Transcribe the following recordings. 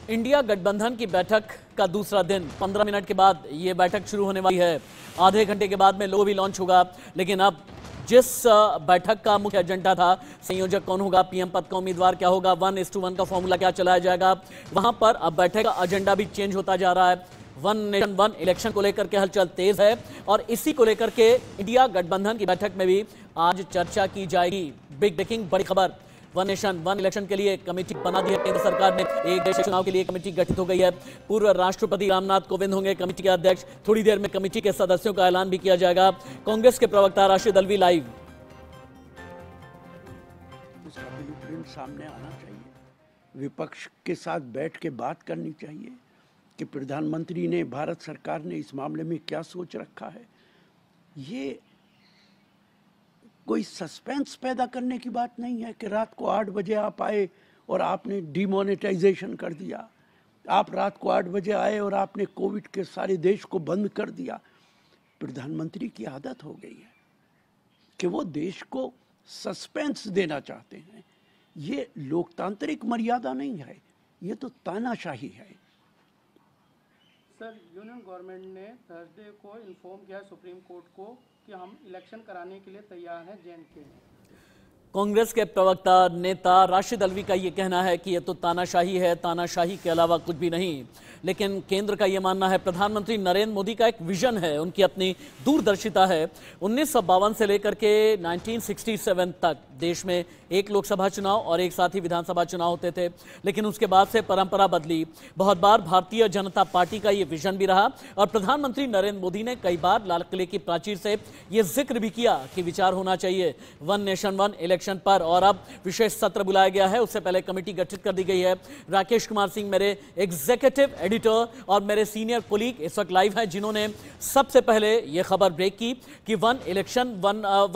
India गठबंधन की बैठक का दूसरा दिन 15 मिनट के बाद ये बैठक शुरू होने वाली है। आधे घंटे के बाद में लोगो भी लॉन्च होगा। लेकिन अब जिस बैठक का मुख्य एजेंडा था, संयोजक कौन होगा, पीएम पद का उम्मीदवार क्या होगा, 1:1 का फॉर्मूला क्या चलाया जाएगा, वहां पर अब बैठक का एजेंडा भी चेंज होता जा रहा है। वन नेशन वन इलेक्शन को लेकर के हलचल तेज है और इसी को लेकर के इंडिया गठबंधन की बैठक में भी आज चर्चा की जाएगी। बिग ब्रेकिंग बड़ी खबर, वन नेशन वन इलेक्शन के लिए कमेटी बना दी है केंद्र सरकार ने। एक देश चुनाव के लिए कमेटी गठित हो गई है। पूर्व राष्ट्रपति रामनाथ कोविंद होंगे कमेटी के अध्यक्ष। थोड़ी देर में कमेटी के सदस्यों का ऐलान भी किया जाएगा। कांग्रेस के प्रवक्ता राशिद अल्वी लाइव। इसका ब्लूप्रिंट सामने आना चाहिए, विपक्ष के साथ बैठ के बात करनी चाहिए कि प्रधानमंत्री ने, भारत सरकार ने इस मामले में क्या सोच रखा है। ये कोई सस्पेंस पैदा करने की बात नहीं है कि रात को 8 बजे आप आए और आपने डिमोनेटाइजेशन कर दिया। आप रात को 8 बजे आए और आपने कोविड के सारे देश को बंद कर दिया। प्रधानमंत्री की आदत हो गई है कि वो देश को सस्पेंस देना चाहते हैं। ये लोकतांत्रिक मर्यादा नहीं है, ये तो तानाशाही है। सर, यूनियन गवर्नमेंट ने थर्सडे को इन्फॉर्म किया सुप्रीम कोर्ट को कि हम इलेक्शन कराने के लिए तैयार हैं जे.एंड.के में। कांग्रेस के प्रवक्ता नेता राशिद अल्वी का यह कहना है कि यह तो तानाशाही है, तानाशाही के अलावा कुछ भी नहीं। लेकिन केंद्र का यह मानना है, प्रधानमंत्री नरेंद्र मोदी का एक विजन है, उनकी अपनी दूरदर्शिता है। 1952 से लेकर के 1967 तक देश में एक लोकसभा चुनाव और एक साथ ही विधानसभा चुनाव होते थे। लेकिन उसके बाद से परंपरा बदली। बहुत बार भारतीय जनता पार्टी का यह विजन भी रहा और प्रधानमंत्री नरेंद्र मोदी ने कई बार लाल किले की प्राचीर से यह जिक्र भी किया कि विचार होना चाहिए वन नेशन वन इलेक्शन पर। और अब विशेष सत्र बुलाया गया है, उससे पहले कमेटी गठित कर दी गई है। राकेश कुमार सिंह मेरे एग्जीक्यूटिव एडिटर और मेरे सीनियर कोलीग इस वक्त लाइव हैं, जिन्होंने सबसे पहले यह खबर ब्रेक की कि वन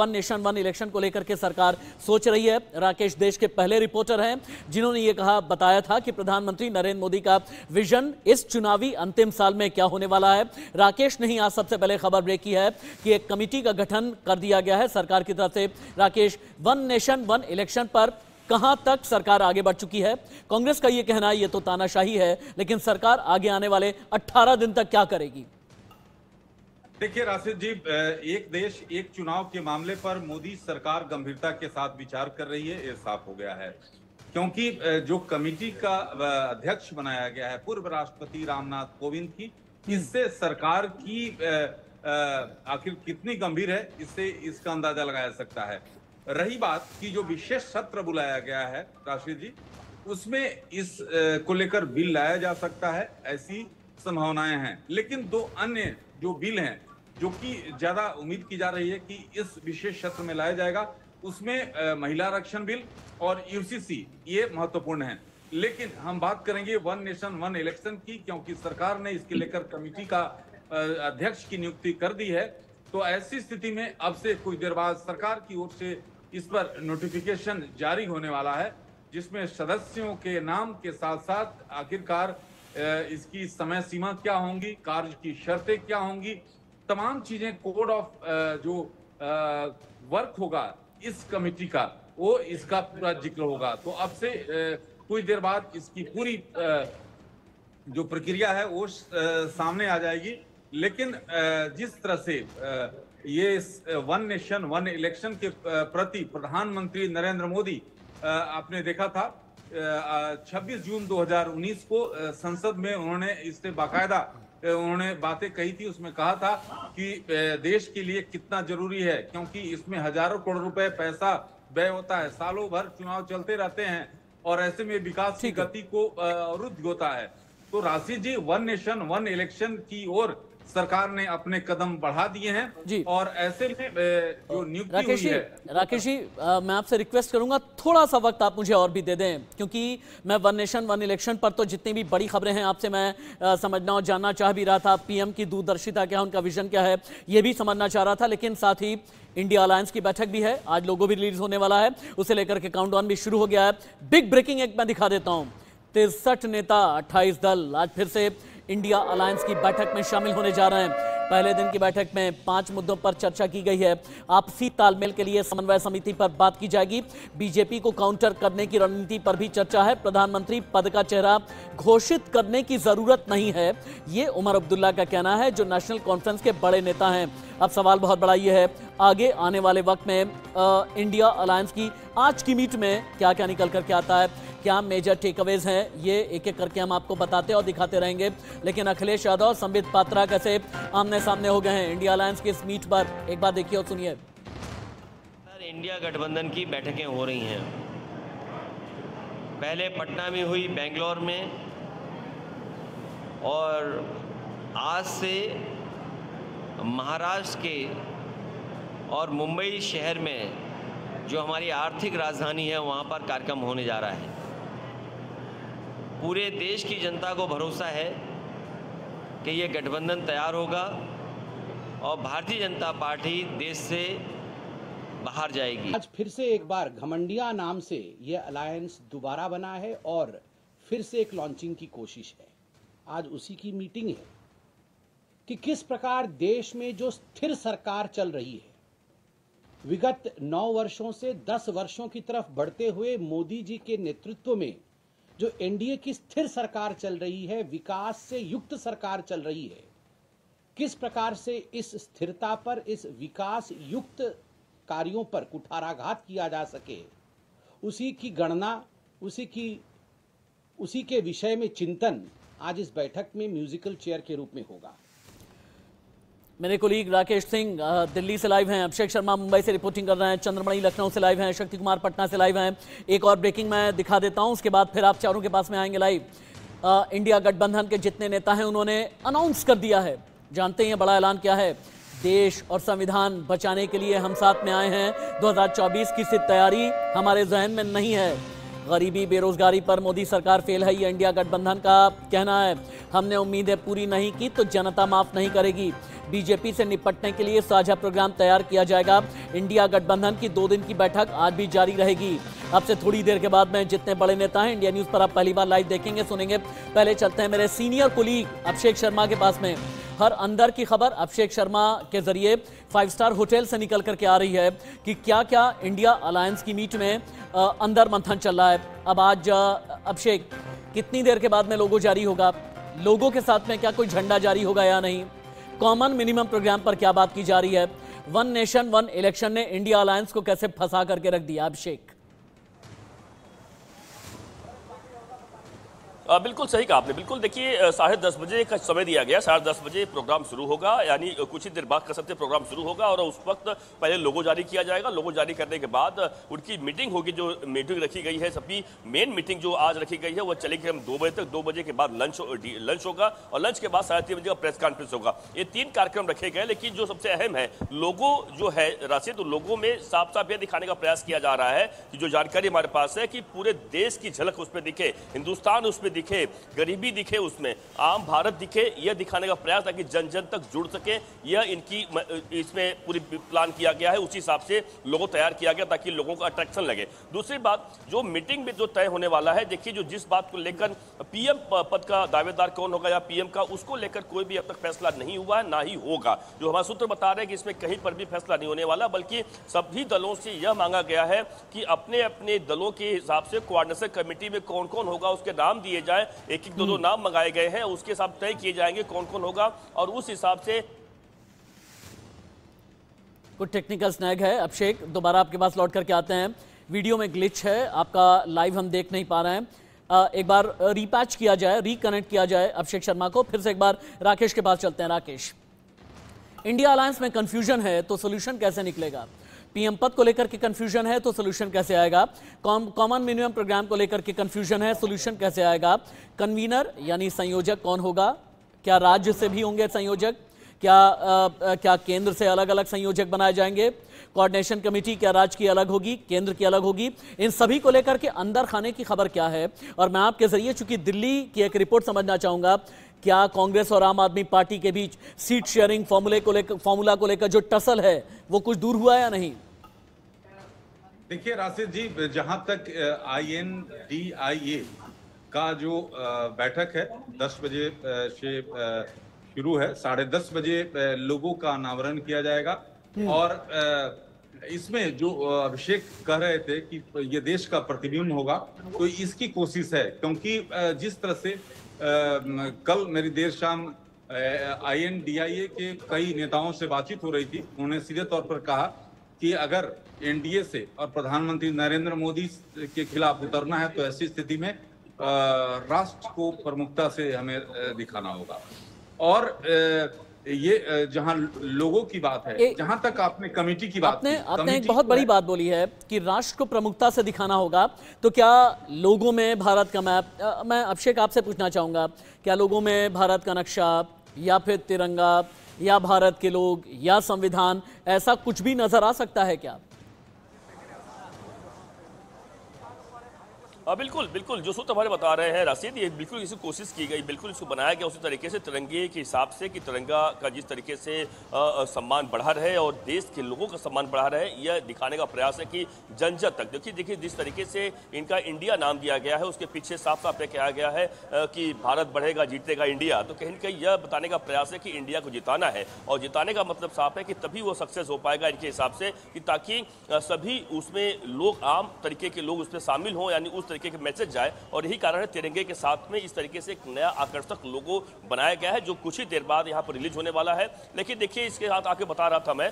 नेशन वन इलेक्शन को लेकर के सरकार सोच रही है। राकेश देश के पहले रिपोर्टर हैं जिन्होंने यह बताया था कि प्रधानमंत्री नरेंद्र मोदी का विजन इस चुनावी अंतिम साल में क्या होने वाला है। राकेश ने ही आज सबसे पहले खबर ब्रेक की है कि एक कमेटी का गठन कर दिया गया है सरकार की तरफ से। Rakesh, one nation one election पर कहां तक सरकार आगे बढ़ चुकी है? कांग्रेस का यह कहना है यह तो तानाशाही है, लेकिन सरकार आगे आने वाले 18 दिन तक क्या करेगी? देखिए राशिद जी, एक देश एक चुनाव के मामले पर मोदी सरकार गंभीरता के साथ विचार कर रही है, ये साफ हो गया है। क्योंकि जो कमेटी का अध्यक्ष बनाया गया है पूर्व राष्ट्रपति रामनाथ कोविंद की, इससे सरकार की आखिर कितनी गंभीर है, इससे इसका अंदाजा लगाया सकता है। रही बात कि जो विशेष सत्र बुलाया गया है राशिद जी, उसमें इस को लेकर बिल लाया जा सकता है, ऐसी संभावनाएं हैं। लेकिन दो अन्य जो बिल हैं जो कि ज्यादा उम्मीद की जा रही है कि इस विशेष सत्र में लाया जाएगा, उसमें महिला आरक्षण बिल और यूसीसी, ये महत्वपूर्ण है। लेकिन हम बात करेंगे वन नेशन वन इलेक्शन की, क्योंकि सरकार ने इसके लेकर कमेटी का अध्यक्ष की नियुक्ति कर दी है। तो ऐसी स्थिति में अब से कुछ देर बाद सरकार की ओर से इस पर नोटिफिकेशन जारी होने वाला है, जिसमें सदस्यों के नाम के साथ साथ आखिरकार इसकी समय सीमा क्या होंगी, कार्य की शर्तें क्या होंगी, तमाम चीजें, कोड ऑफ जो वर्क होगा इस कमेटी का, वो इसका पूरा जिक्र होगा। तो अब से कुछ देर बाद इसकी पूरी जो प्रक्रिया है वो सामने आ जाएगी। लेकिन जिस तरह से ये वन नेशन वन इलेक्शन के प्रति प्रधानमंत्री नरेंद्र मोदी, आपने देखा था 26 जून 2019 को संसद में उन्होंने इससे बाकायदा उन्होंने बातें कही थी। उसमें कहा था कि देश के लिए कितना जरूरी है, क्योंकि इसमें हजारों करोड़ रुपए पैसा व्यय होता है, सालों भर चुनाव चलते रहते हैं और ऐसे में विकास की गति को अवरुद्ध होता है। तो राशिद जी, वन नेशन वन इलेक्शन की ओर सरकार ने अपने कदम बढ़ा दिए हैं और ऐसे में जो नियुक्ति हुई है। राकेश जी, मैं आपसे रिक्वेस्ट करूंगा थोड़ा सा वक्त आप मुझे और भी दे दें, क्योंकि मैं वन नेशन वन इलेक्शन पर तो जितनी भी बड़ी खबरें हैं आपसे मैं समझना और जानना चाह भी रहा था। पीएम की दूरदर्शिता क्या है, उनका विजन क्या है, ये भी समझना चाह रहा था। लेकिन साथ ही इंडिया अलायंस की बैठक भी है, आज लोगो भी रिलीज होने वाला है, उसे लेकर के काउंटडाउन भी शुरू हो गया है। बिग ब्रेकिंग एक मैं दिखा देता हूं, 63 नेता 28 दल आज फिर से इंडिया अलायंस की बैठक में शामिल होने जा रहे हैं। पहले दिन की बैठक में 5 मुद्दों पर चर्चा की गई है। आपसी तालमेल के लिए समन्वय समिति पर बात की जाएगी। बीजेपी को काउंटर करने की रणनीति पर भी चर्चा है। प्रधानमंत्री पद का चेहरा घोषित करने की जरूरत नहीं है, ये उमर अब्दुल्ला का कहना है, जो नेशनल कॉन्फ्रेंस के बड़े नेता हैं। अब सवाल बहुत बड़ा ये है, आगे आने वाले वक्त में इंडिया अलायंस की आज की मीट में क्या क्या निकल करके आता है, क्या मेजर टेकअवेज हैं, ये एक एक करके हम आपको बताते और दिखाते रहेंगे। लेकिन अखिलेश यादव और संबित पात्रा कैसे आमने सामने हो गए हैं इंडिया अलायंस की इस मीट पर, एक बार देखिए और सुनिए। इंडिया गठबंधन की बैठकें हो रही हैं। पहले पटना में हुई, बेंगलोर में, और आज से महाराष्ट्र के और मुंबई शहर में, जो हमारी आर्थिक राजधानी है, वहाँ पर कार्यक्रम होने जा रहा है। पूरे देश की जनता को भरोसा है कि ये गठबंधन तैयार होगा और भारतीय जनता पार्टी देश से बाहर जाएगी। आज फिर से एक बार घमंडिया नाम से ये अलायंस दोबारा बना है और फिर से एक लॉन्चिंग की कोशिश है। आज उसी की मीटिंग है कि किस प्रकार देश में जो स्थिर सरकार चल रही है, विगत 9 वर्षों से 10 वर्षों की तरफ बढ़ते हुए मोदी जी के नेतृत्व में जो एनडीए की स्थिर सरकार चल रही है, विकास से युक्त सरकार चल रही है, किस प्रकार से इस स्थिरता पर, इस विकास युक्त कार्यों पर कुठाराघात किया जा सके, उसी की गणना, उसी के विषय में चिंतन आज इस बैठक में म्यूजिकल चेयर के रूप में होगा। मेरे कोलीग राकेश सिंह दिल्ली से लाइव हैं, अभिषेक शर्मा मुंबई से रिपोर्टिंग कर रहे हैं, चंद्रमणि लखनऊ से लाइव हैं, शक्ति कुमार पटना से लाइव हैं। एक और ब्रेकिंग मैं दिखा देता हूं, उसके बाद फिर आप चारों के पास में आएंगे लाइव। इंडिया गठबंधन के जितने नेता हैं उन्होंने अनाउंस कर दिया है, जानते हैं बड़ा ऐलान क्या है, देश और संविधान बचाने के लिए हम साथ में आए हैं। 2024 की सिर्फ तैयारी हमारे जहन में नहीं है। गरीबी बेरोजगारी पर मोदी सरकार फेल है, ये इंडिया गठबंधन का कहना है। हमने उम्मीदें पूरी नहीं की तो जनता माफ नहीं करेगी। बीजेपी से निपटने के लिए साझा प्रोग्राम तैयार किया जाएगा। इंडिया गठबंधन की 2 दिन की बैठक आज भी जारी रहेगी। अब से थोड़ी देर के बाद में जितने बड़े नेता हैं इंडिया न्यूज पर आप पहली बार लाइव देखेंगे सुनेंगे। पहले चलते हैं मेरे सीनियर कोलीग अभिषेक शर्मा के पास में। हर अंदर की खबर अभिषेक शर्मा के जरिए 5 स्टार होटल से निकल करके आ रही है कि क्या क्या इंडिया अलायंस की मीट में अंदर मंथन चल रहा है। अब आज अभिषेक कितनी देर के बाद में लोगो जारी होगा, लोगों के साथ में क्या कोई झंडा जारी होगा या नहीं, कॉमन मिनिमम प्रोग्राम पर क्या बात की जा रही है, वन नेशन वन इलेक्शन ने इंडिया अलायंस को कैसे फंसा करके रख दिया। अभिषेक बिल्कुल सही कहा आपने। बिल्कुल देखिए 10:30 बजे का समय दिया गया, 10:30 बजे प्रोग्राम शुरू होगा, यानी कुछ ही देर बाद कसम से प्रोग्राम शुरू होगा और उस वक्त पहले लोगो जारी किया जाएगा। लोगो जारी करने के बाद उनकी मीटिंग होगी, जो मीटिंग रखी गई है, सबकी मेन मीटिंग जो आज रखी गई है वो चलेगी हम 2 बजे तक। 2 बजे के बाद लंच होगा और लंच के बाद 3:30 बजे का प्रेस कॉन्फ्रेंस होगा। ये 3 कार्यक्रम रखे गए, लेकिन जो सबसे अहम है लोगो जो है राशि, तो लोगों में साफ साफ यह दिखाने का प्रयास किया जा रहा है कि जो जानकारी हमारे पास है कि पूरे देश की झलक उसमें दिखे, हिंदुस्तान उसमें दिखे, गरीबी दिखे, उसमें आम भारत दिखे, यह दिखाने का प्रयास ताकि जन जन तक जुड़ सके। यह इनकी इसमें पूरी प्लान किया गया है, उसी हिसाब से लोगो तैयार किया गया ताकि लोगों का अट्रैक्शन लगे। दूसरी बात, जो मीटिंग में जो तय होने वाला है, देखिए जो जिस बात को लेकर पीएम पद का दावेदार कौन होगा या पीएम का, उसको लेकर कोई भी अब तक फैसला नहीं हुआ है, ना ही होगा। जो हमारे सूत्र बता रहे हैं कि इसमें कहीं पर भी फैसला नहीं होने वाला, बल्कि सभी दलों से यह मांगा गया है कि अपने अपने दलों के हिसाब से कोऑर्डिनेशन कमेटी में कौन कौन होगा उसके नाम दिए जाए। एक 2 नाम मंगाए गए हैं, उसके हिसाब तय किए जाएंगे कौन कौन होगा और उस हिसाब से। कुछ टेक्निकल स्नैग है अभिषेक, दोबारा आपके पास लौट करके आते हैं। वीडियो में ग्लिच है, आपका लाइव हम देख नहीं पा रहे हैं। एक बार रीपैच किया जाए, रिकनेक्ट किया जाए अभिषेक शर्मा को। फिर से एक बार राकेश के पास चलते हैं। राकेश, इंडिया अलायंस में कंफ्यूजन है तो सोल्यूशन कैसे निकलेगा? पीएम पद को लेकर के कंफ्यूजन है तो सोल्यूशन कैसे आएगा? कॉमन मिनिमम प्रोग्राम को लेकर के कंफ्यूजन है, सोल्यूशन कैसे आएगा? कन्वीनर यानी संयोजक कौन होगा? क्या राज्य से भी होंगे संयोजक? क्या केंद्र से अलग अलग संयोजक बनाए जाएंगे? कोऑर्डिनेशन कमेटी क्या राज्य की अलग होगी, केंद्र की अलग होगी? इन सभी को लेकर के अंदर खाने की खबर क्या है? और मैं आपके जरिए चूंकि दिल्ली की एक रिपोर्ट समझना चाहूंगा, क्या कांग्रेस और आम आदमी पार्टी के बीच सीट शेयरिंग फॉर्मूला को लेकर जो टसल है वो कुछ दूर हुआ या नहीं? देखिए राशिद जी, जहां तक INDIA का जो बैठक है 10 बजे से शुरू है। 10:30 बजे लोगों का अनावरण किया जाएगा। और इसमें जो अभिषेक कह रहे थे कि ये देश का प्रतिबिंब होगा, तो इसकी कोशिश है। क्योंकि जिस तरह से कल मेरी देर शाम INDIA के कई नेताओं से बातचीत हो रही थी, उन्होंने सीधे तौर पर कहा कि अगर NDA से और प्रधानमंत्री नरेंद्र मोदी के खिलाफ उतरना है तो ऐसी स्थिति में राष्ट्र को प्रमुखता से हमें दिखाना होगा। और ये जहां लोगों की बात है, जहां तक आपने कमेटी की बात आपने एक बहुत बड़ी बात बोली है कि राष्ट्र को प्रमुखता से दिखाना होगा। तो क्या लोगों में भारत का मैप, मैं अभिषेक आपसे पूछना चाहूंगा, क्या लोगों में भारत का नक्शा या फिर तिरंगा या भारत के लोग या संविधान, ऐसा कुछ भी नजर आ सकता है क्या? बिल्कुल बिल्कुल, जो सूत्र हमारे बता रहे हैं राशिद, ये बिल्कुल इसी कोशिश की गई, बिल्कुल इसको बनाया गया उसी तरीके से, तिरंगे के हिसाब से, कि तिरंगा का जिस तरीके से सम्मान बढ़ा रहे और देश के लोगों का सम्मान बढ़ा रहे, यह दिखाने का प्रयास है कि जन जन तक। देखिए जिस तरीके से इनका इंडिया नाम दिया गया है, उसके पीछे साफ साफ यह कहा गया है कि भारत बढ़ेगा जीतेगा इंडिया। तो कहीं ना कहीं यह बताने का प्रयास है कि इंडिया को जिताना है, और जिताने का मतलब साफ है कि तभी वो सक्सेस हो पाएगा इनके हिसाब से, कि ताकि सभी उसमें लोग, आम तरीके के लोग उसमें शामिल हों, यानी उस के मैसेज जाए। और यही कारण है तिरंगे के साथ में इस तरीके से एक नया आकर्षक लोगो बनाया गया है, जो कुछ ही देर बाद यहां पर रिलीज होने वाला है। लेकिन देखिए, इसके साथ आके बता रहा था मैं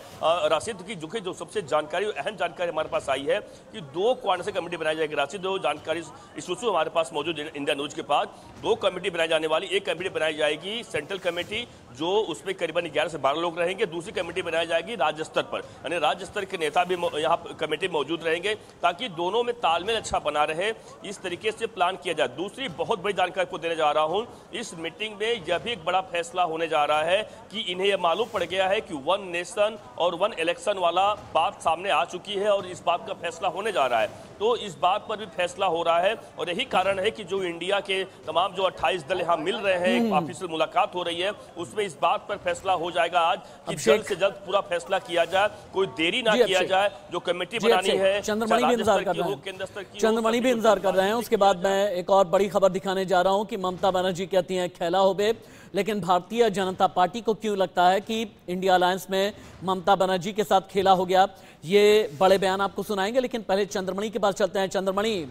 राशिद की जो सबसे जानकारी, अहम जानकारी हमारे पास आई है कि 2 क्वाड्रेंट से कमेटी बनाई जाएगी। राशिद, जो जानकारी इशू हमारे पास मौजूद इंडिया न्यूज के पास, 2 कमेटी बनाई जाने वाली। एक कमेटी बनाई जाएगी सेंट्रल कमेटी, जो उसमें करीबन 11 से 12 लोग रहेंगे। दूसरी कमेटी बनाई जाएगी राज्य स्तर पर, यानी राज्य स्तर के नेता भी यहाँ कमेटी मौजूद रहेंगे, ताकि दोनों में तालमेल अच्छा बना रहे, इस तरीके से प्लान किया जाए। दूसरी बहुत बड़ी जानकारी को देने जा रहा हूं, इस मीटिंग में यह भी एक बड़ा फैसला होने जा रहा है कि इन्हें यह मालूम पड़ गया है कि 1 नेशन और 1 इलेक्शन वाला बात सामने आ चुकी है, और इस बात का फैसला होने जा रहा है। तो इस बात पर भी फैसला हो रहा है, और यही कारण है कि जो इंडिया के तमाम जो 28 दल यहाँ मिल रहे हैं, एक ऑफिशियल मुलाकात हो रही है, उसमें इस बात पर फैसला हो जाएगा आज कि जल्द से जल्द पूरा फैसला किया जाए, कोई देरी ना किया जाए। जो कमेटी बनानी है, चंद्रमणि भी इंतजार कर रहे हैं, चंद्रमणि भी इंतजार कर रहे हैं। उसके बाद मैं एक और बड़ी खबर दिखाने जा रहा हूं कि ममता बनर्जी कहती हैं खेला हो बे, लेकिन भारतीय जनता पार्टी को क्यों लगता है कि इंडिया अलायंस में ममता बनर्जी के साथ खेला हो गया? ये बड़े बयान आपको सुनाएंगे, लेकिन पहले चंद्रमणि के पास चलते हैं। चंद्रमणि,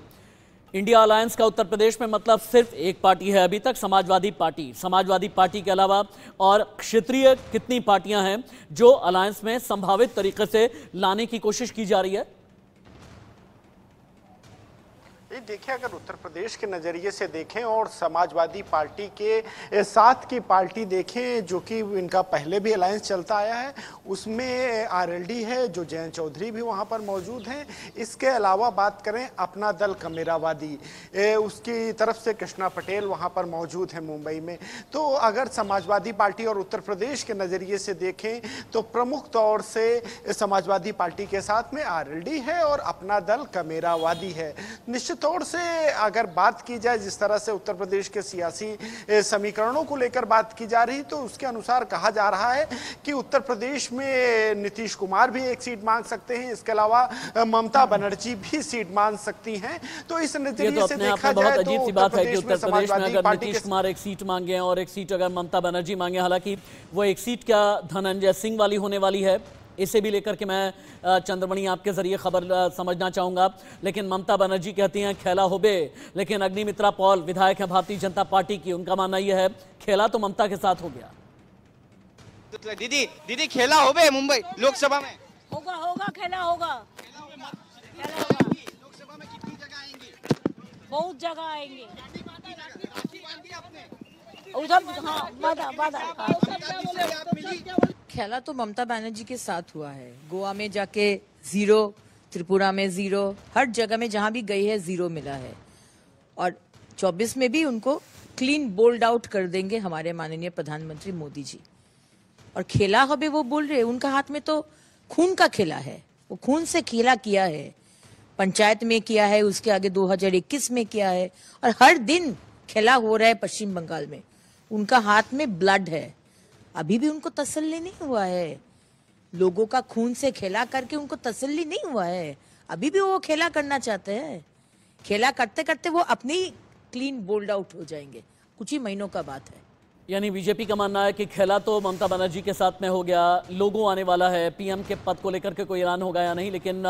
इंडिया अलायंस का उत्तर प्रदेश में मतलब सिर्फ एक पार्टी है अभी तक, समाजवादी पार्टी। समाजवादी पार्टी के अलावा और क्षेत्रीय कितनी पार्टियां हैं जो अलायंस में संभावित तरीके से लाने की कोशिश की जा रही है? देखिए, अगर उत्तर प्रदेश के नज़रिए से देखें और समाजवादी पार्टी के साथ की पार्टी देखें, जो कि इनका पहले भी अलायंस चलता आया है, उसमें RLD है, जो जयंत चौधरी भी वहां पर मौजूद हैं। इसके अलावा बात करें अपना दल कमेरावादी, उसकी तरफ से कृष्णा पटेल वहां पर मौजूद है मुंबई में। तो अगर समाजवादी पार्टी और उत्तर प्रदेश के नज़रिए से देखें तो प्रमुख तौर से समाजवादी पार्टी के साथ में RLD है और अपना दल कमेरावादी है। निश्चित तौर से अगर बात की जाए जिस तरह से उत्तर प्रदेश के सियासी समीकरणों को लेकर बात की जा रही, तो उसके अनुसार कहा जा रहा है कि उत्तर प्रदेश में नीतीश कुमार भी एक सीट मांग सकते हैं, इसके अलावा ममता बनर्जी भी सीट मांग सकती हैं। तो इस नजरिए से देखा जाए तो अजीब सी बात है कि उत्तर प्रदेश में अगर नीतीश कुमार एक सीट मांगे और एक सीट अगर ममता बनर्जी मांगे, हालांकि वो एक सीट क्या धनंजय सिंह वाली होने वाली है, इसे भी लेकर के मैं चंद्रमणि आपके जरिए खबर समझना चाहूंगा। लेकिन ममता बनर्जी कहती हैं खेला हो बे, लेकिन अग्निमित्रा पॉल विधायक है भारतीय जनता पार्टी की, उनका मानना यह है खेला तो ममता के साथ हो गया। दीदी खेला हो बे मुंबई लोकसभा में होगा खेला होगा। लोकसभा में कितनी जगह आएंगे? बहुत जगह आएंगे उधर। खेला तो ममता बनर्जी के साथ हुआ है। गोवा में जाके 0, त्रिपुरा में 0, हर जगह में जहां भी गई है 0 मिला है। और 24 में भी उनको क्लीन बोल्ड आउट कर देंगे हमारे माननीय प्रधानमंत्री मोदी जी। और खेला हबे वो बोल रहे, उनका हाथ में तो खून का खेला है, वो खून से खेला किया है। पंचायत में किया है, उसके आगे 2021 में किया है, और हर दिन खेला हो रहा है पश्चिम बंगाल में। उनका हाथ में ब्लड है, अभी भी उनको तसल्ली नहीं हुआ है। लोगों का खून से खेला करके उनको तसल्ली नहीं हुआ है, अभी भी वो खेला करना चाहते हैं। खेला करते करते वो अपने ही क्लीन बोल्ड आउट हो जाएंगे, कुछ ही महीनों का बात है। यानी बीजेपी का मानना है कि खेला तो ममता बनर्जी के साथ में हो गया, लोगों आने वाला है, पीएम के पद को लेकर के कोई ऐलान होगा या नहीं। लेकिन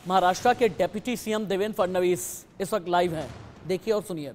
महाराष्ट्र के डेप्यूटी सीएम देवेंद्र फडणवीस इस वक्त लाइव हैं, देखिए और सुनिए।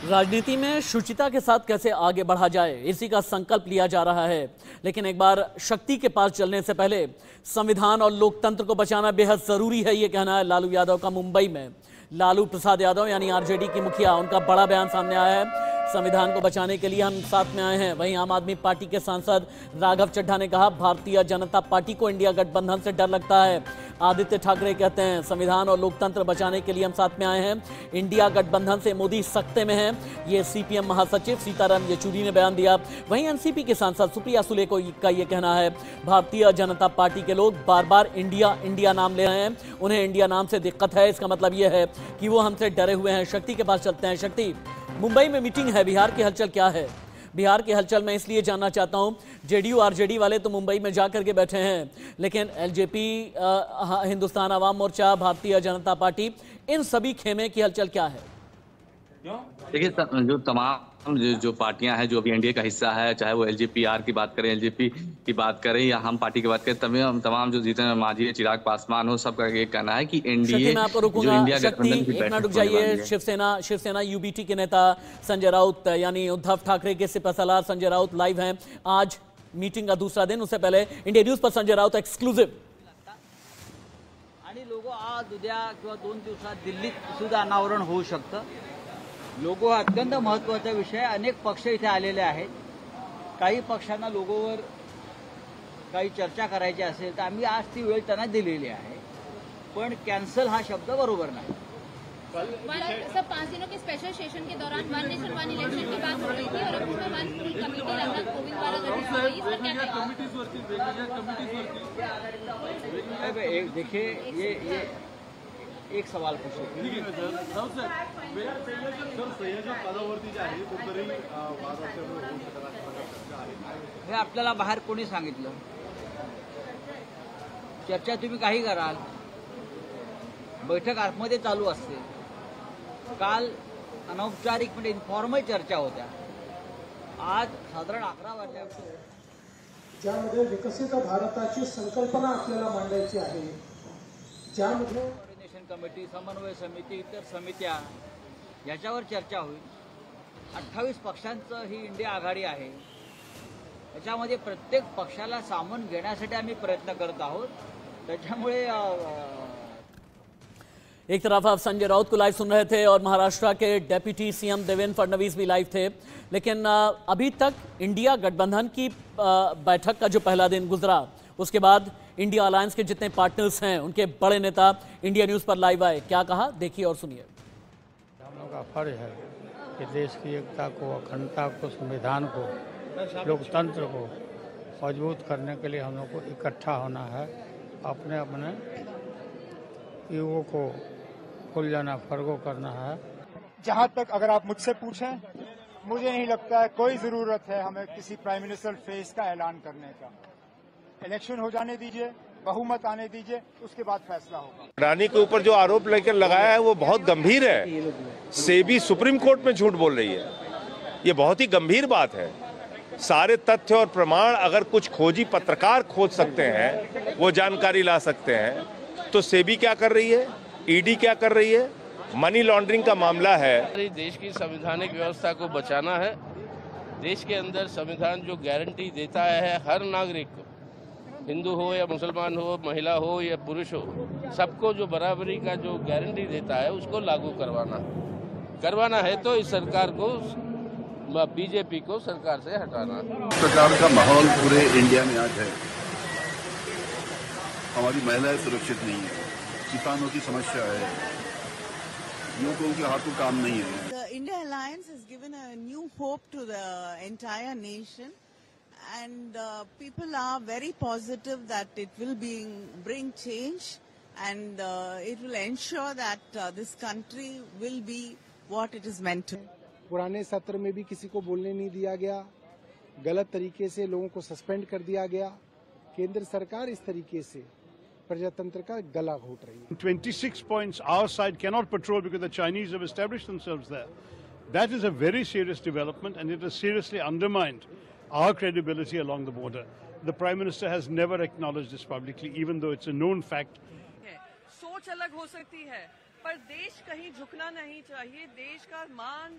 राजनीति में शुचिता के साथ कैसे आगे बढ़ा जाए, इसी का संकल्प लिया जा रहा है। लेकिन एक बार शक्ति के पास चलने से पहले संविधान और लोकतंत्र को बचाना बेहद जरूरी है, ये कहना है लालू यादव का। मुंबई में लालू प्रसाद यादव यानी आरजेडी की मुखिया, उनका बड़ा बयान सामने आया है। संविधान को बचाने के लिए हम साथ में आए हैं। वहीं आम आदमी पार्टी के सांसद राघव चड्ढा ने कहा, भारतीय जनता पार्टी को इंडिया गठबंधन से डर लगता है। आदित्य ठाकरे कहते हैं, संविधान और लोकतंत्र बचाने के लिए हम साथ में आए हैं, इंडिया गठबंधन से मोदी सख्ते में है। ये सीपीएम महासचिव सीताराम येचुरी ने बयान दिया। वहीं एनसीपी के सांसद सुप्रिया सुले का ये कहना है, भारतीय जनता पार्टी के लोग बार बार इंडिया इंडिया नाम ले रहे हैं, उन्हें इंडिया नाम से दिक्कत है। इसका मतलब ये है कि वो हमसे डरे हुए हैं। शक्ति के पास चलते हैं। शक्ति, मुंबई में मीटिंग है, बिहार की हलचल क्या है? बिहार की हलचल मैं इसलिए जानना चाहता हूं, जेडीयू आरजेडी वाले तो मुंबई में जाकर के बैठे हैं, लेकिन एलजेपी, हिंदुस्तान अवाम मोर्चा, भारतीय जनता पार्टी, इन सभी खेमे की हलचल क्या है? देखिए, जो तमाम जो पार्टियां हैं जो अभी एनडीए का हिस्सा है, चाहे वो एलजेपी-आर की बात करें, एलजेपी की बात करें या हम पार्टी की बात करें, तमाम जो जीतन राम मांझी, चिराग पासवान हो, सबका ये कहना है कि एनडीए मैं आपको रुकूंगा। शक्ति, एक मिनट रुक जाइए। शिवसेना यूबीटी के नेता संजय राउत यानी उद्धव ठाकरे के सिपहसालार संजय राउत लाइव हैं। आज मीटिंग का दूसरा दिन, उससे पहले इंडिया न्यूज पर संजय राउत एक्सक्लुझिव्ह। आणि लोगो आज उद्या किंवा 2 दिवसात दिल्लीत सुद्धा अनावरण होऊ शकतं। लोगो हा अत्यंत महत्त्वाचा विषय, अनेक पक्ष इथे आलेले आहेत। काही पक्षांना लोगोवर काही चर्चा करायची असेल तर आम्ही आज ती वेळ त्यांना दिलेली आहे, पण कॅन्सल हा शब्द बरोबर नाही। सर, 5 दिनों के स्पेशल सेशन के दौरान वन नेशन वन इलेक्शन की बात हो रही थी और अब उसमें वन कमेटी लगभग कोविंद द्वारा गठित हो गई, इसका क्या है? देखिए, ये एक सवाल पूछो। हे आपल्याला बाहेर कोणी सांगितलं? चर्चा तुम्ही काही कराल, बैठक आतमध्ये चालू असते। काल अनौपचारिक म्हणजे इन्फॉर्मल चर्चा होत्या, आज साधारण 11 वाजल्यापासून ज्यामध्ये विकसित भारताची संकल्पना आपल्याला मांडायची आहे, ज्यामध्ये कोऑर्डिनेशन कमिटी, समन्वय समिती, इतर समित्या याच्यावर चर्चा होईल। 28 पक्षांचं ही इंडिया आघाडी आहे, त्याच्यामध्ये प्रत्येक पक्षाला सामावून घेण्यासाठी आम्ही प्रयत्न करत आहोत। त्याच्यामुळे एक तरफ आप संजय राउत को लाइव सुन रहे थे और महाराष्ट्र के डेप्यूटी सीएम देवेंद्र फडणवीस भी लाइव थे, लेकिन अभी तक इंडिया गठबंधन की बैठक का जो पहला दिन गुजरा, उसके बाद इंडिया अलायंस के जितने पार्टनर्स हैं उनके बड़े नेता इंडिया न्यूज पर लाइव आए। क्या कहा, देखिए और सुनिए। हम लोग का फर्ज है कि देश की एकता को, अखंडता को, संविधान को, लोकतंत्र को मजबूत करने के लिए हम लोग को इकट्ठा होना है। अपने अपने युवकों को खुल जाना, फर्गो करना है। जहां तक अगर आप मुझसे पूछें, मुझे नहीं लगता है कोई जरूरत है हमें किसी प्राइम मिनिस्टर फेस का ऐलान करने का। इलेक्शन हो जाने दीजिए, बहुमत आने दीजिए, उसके बाद फैसला होगा। रानी के ऊपर जो आरोप लेकर लगाया है वो बहुत गंभीर है। सेबी सुप्रीम कोर्ट में झूठ बोल रही है, ये बहुत ही गंभीर बात है। सारे तथ्य और प्रमाण अगर कुछ खोजी पत्रकार खोज सकते हैं, वो जानकारी ला सकते हैं, तो सेबी क्या कर रही है, ईडी क्या कर रही है? मनी लॉन्ड्रिंग का मामला है। देश की संवैधानिक व्यवस्था को बचाना है। देश के अंदर संविधान जो गारंटी देता है हर नागरिक को, हिंदू हो या मुसलमान हो, महिला हो या पुरुष हो, सबको जो बराबरी का जो गारंटी देता है उसको लागू करवाना है। तो इस सरकार को, बीजेपी को सरकार से हटाना। इस प्रकार का माहौल पूरे इंडिया में आज है। हमारी महिलाएं सुरक्षित नहीं है, किसानों की समस्या है, युवकों के हाथों काम नहीं है। The India Alliance has given a new hope to the entire nation, and people are very positive that it will bring change, and it will ensure that this country will be what it is meant to. पुराने सत्र में भी किसी को बोलने नहीं दिया गया, गलत तरीके से लोगों को सस्पेंड कर दिया गया। केंद्र सरकार इस तरीके से प्रजातंत्र का गला घोट रही है। 26 points our side cannot patrol because the Chinese have established themselves there. That is a very serious development and it has seriously undermined our credibility along the border. The Prime Minister has never acknowledged this publicly, even though it's a known fact. सोच अलग हो सकती है, पर देश कहीं झुकना नहीं चाहिए। देश का मान,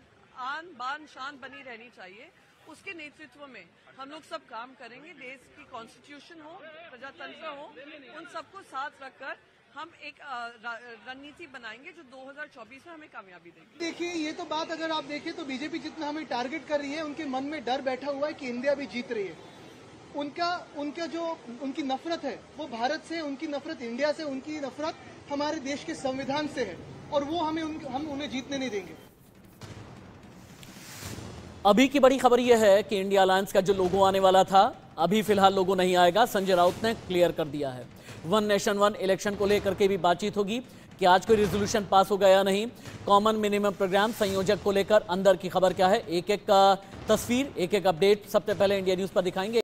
आन, बान, शान बनी रहनी चाहिए। उसके नेतृत्व में हम लोग सब काम करेंगे। देश की कॉन्स्टिट्यूशन हो, प्रजातंत्र हो, उन सबको साथ रखकर हम एक रणनीति बनाएंगे जो 2024 में हमें कामयाबी देगी। देखिए, ये तो बात अगर आप देखें तो बीजेपी जितना हमें टारगेट कर रही है, उनके मन में डर बैठा हुआ है कि इंडिया भी जीत रही है। उनका जो उनकी नफरत है वो भारत से, उनकी नफरत इंडिया से, उनकी नफरत हमारे देश के संविधान से है और वो हम उन्हें जीतने नहीं देंगे। अभी की बड़ी खबर यह है कि इंडिया अलायंस का जो लोगो आने वाला था, अभी फिलहाल लोगो नहीं आएगा। संजय राउत ने क्लियर कर दिया है। वन नेशन वन इलेक्शन को लेकर के भी बातचीत होगी कि आज कोई रिजोल्यूशन पास हो गया या नहीं। कॉमन मिनिमम प्रोग्राम संयोजक को लेकर अंदर की खबर क्या है, एक एक का तस्वीर, एक एक अपडेट सबसे पहले इंडिया न्यूज पर दिखाएंगे।